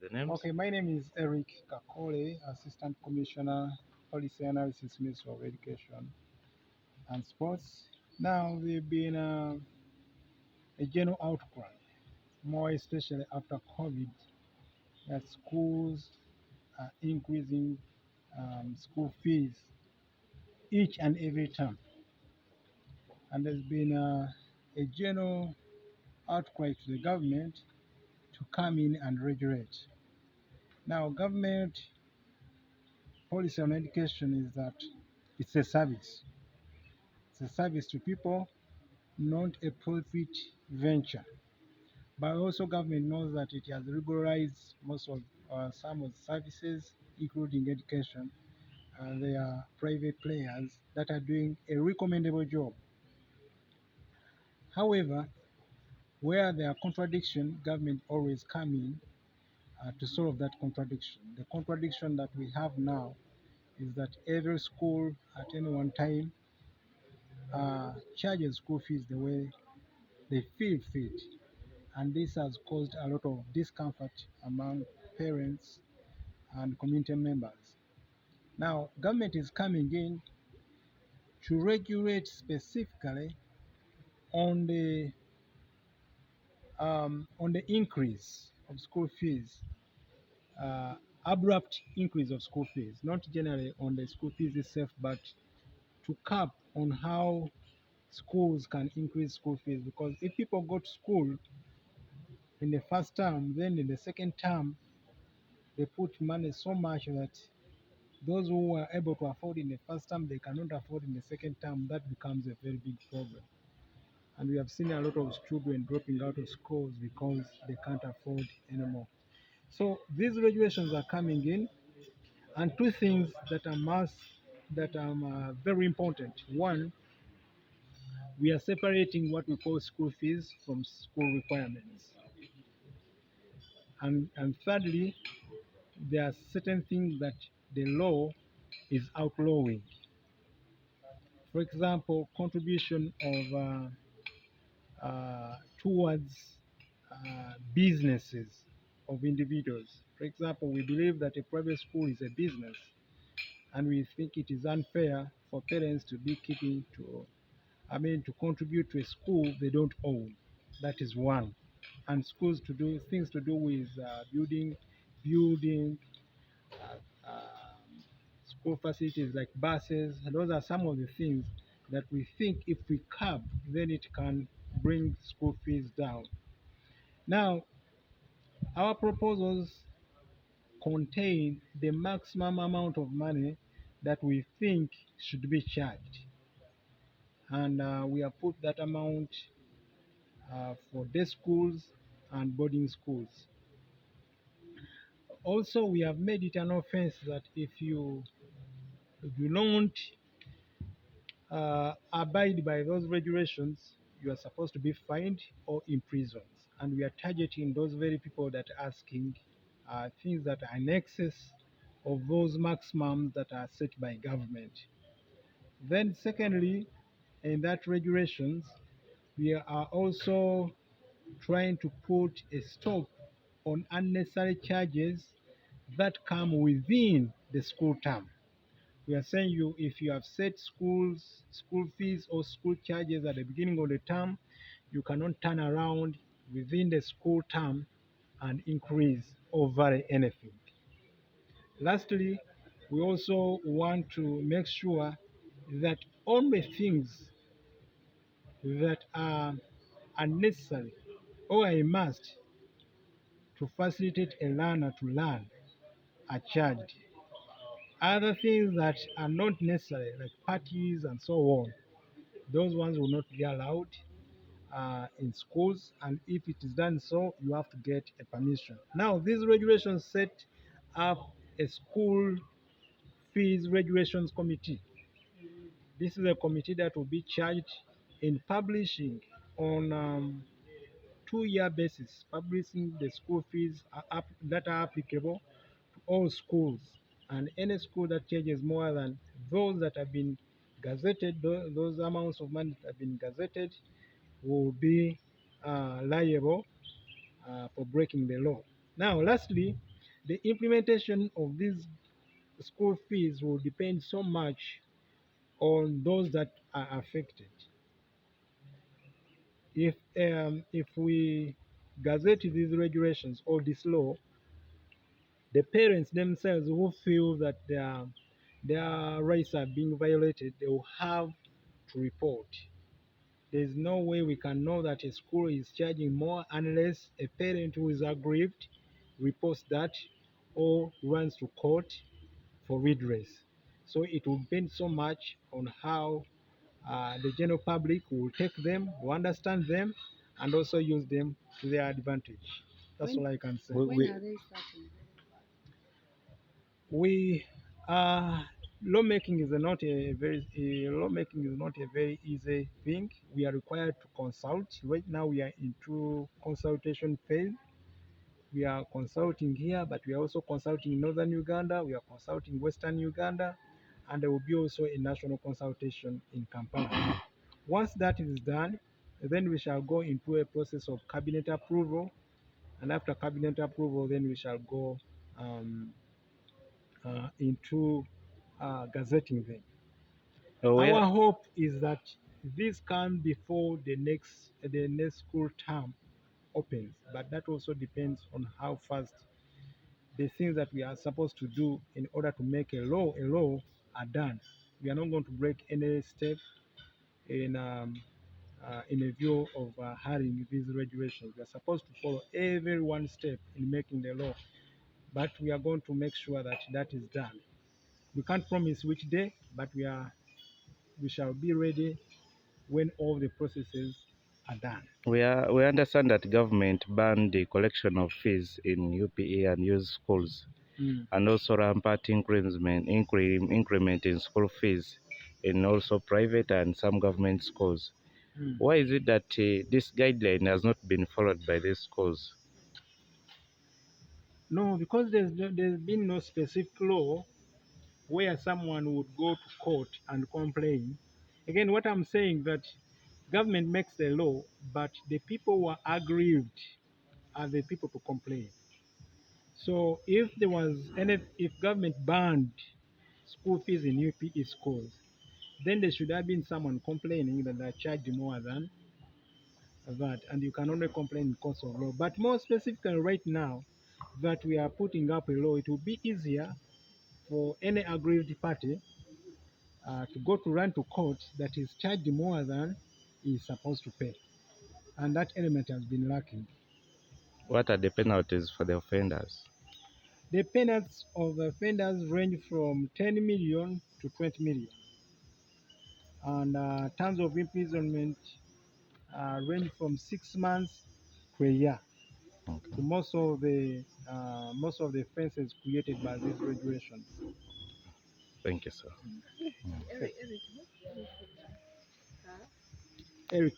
the names. Okay, my name is Eric Kakole, Assistant Commissioner, Policy Analysis, Ministry of Education and Sports. Now, there's been a general outcry, more especially after COVID, that schools are increasing school fees each and every term. And there's been a general outcry to the government to come in and regulate. Now, government policy on education is that it's a service. It's a service to people, not a profit venture. But also government knows that it has regularized most of some of the services, including education. They are private players that are doing a recommendable job. However, where there are contradictions, government always come in to solve that contradiction. The contradiction that we have now is that every school at any one time charges school fees the way they feel fit. And this has caused a lot of discomfort among parents and community members. Now, government is coming in to regulate specifically on the increase of school fees, abrupt increase of school fees, not generally on the school fees itself, but to cap on how schools can increase school fees. Because if people go to school in the first term, then in the second term, they put money so much that those who were able to afford in the first term, they cannot afford in the second term. That becomes a very big problem. And we have seen a lot of children dropping out of schools because they can't afford anymore. So these regulations are coming in, and two things that are very important. One, we are separating what we call school fees from school requirements. And thirdly, there are certain things that the law is outlawing. For example, contribution of towards businesses of individuals. For example, we believe that a private school is a business, and we think it is unfair for parents to be to contribute to a school they don't own. That is one. And schools to do things to do with building school facilities like buses. Those are some of the things that we think if we curb, then it can bring school fees down. Now, our proposals contain the maximum amount of money that we think should be charged. And we have put that amount for day schools and boarding schools. Also, we have made it an offense that if you do not abide by those regulations, you are supposed to be fined or imprisoned. And we are targeting those very people that are asking things that are in excess of those maximums that are set by government. Then secondly, in that regulations, we are also trying to put a stop on unnecessary charges that come within the school term. We are saying if you have set school fees or school charges at the beginning of the term, you cannot turn around within the school term and increase or vary anything. Lastly, we also want to make sure that only things that are unnecessary or a must to facilitate a learner to learn are charged. Other things that are not necessary, like parties and so on, those ones will not be allowed in schools, and if it is done so, you have to get a permission. Now, these regulations set up a school fees regulations committee. This is a committee that will be charged in publishing on 2-year basis, publishing the school fees that are applicable to all schools, and any school that charges more than those that have been gazetted, those amounts of money that have been gazetted, will be liable for breaking the law. Now, lastly, the implementation of these school fees will depend so much on those that are affected. If we gazette these regulations or this law, the parents themselves who feel that their rights are being violated, they will have to report. There's no way we can know that a school is charging more unless a parent who is aggrieved reports that or runs to court for redress. So it will depend so much on how the general public will take them, will understand them, and also use them to their advantage. That's all I can say. When are they starting? We lawmaking is not a very lawmaking is not a very easy thing. We are required to consult. Right now we are into consultation phase. We are consulting here, but we are also consulting in northern Uganda. We are consulting western Uganda, and there will be also a national consultation in Kampala. Once that is done, then we shall go into a process of cabinet approval, and after cabinet approval, then we shall go um, into gazetting them. Where Our hope is that this can before the next school term opens, but that also depends on how fast the things that we are supposed to do in order to make a law are done. We are not going to break any step in a view of hurrying these regulations. We are supposed to follow every one step in making the law, but we are going to make sure that that is done. We can't promise which day, but we shall be ready when all the processes are done. we understand that government banned the collection of fees in UPE and youth schools, Mm, and also rampant increment in school fees in also private and some government schools. mm. Why is it that this guideline has not been followed by these schools? No, because there's been no specific law where someone would go to court and complain. Again, what I'm saying that government makes the law, but the people who are aggrieved are the people to complain. So if government banned school fees in UPE schools, then there should have been someone complaining that they charged more than that, and you can only complain in courts of law. But more specifically, right now that we are putting up a law, it will be easier for any aggrieved party to go to run to court that is charged more than he is supposed to pay, and that element has been lacking. What are the penalties for the offenders? The penalties of offenders range from 10 million to 20 million, and terms of imprisonment range from 6 months to a year. Okay. To most of the offenses created by these regulations. Thank you, sir. Eric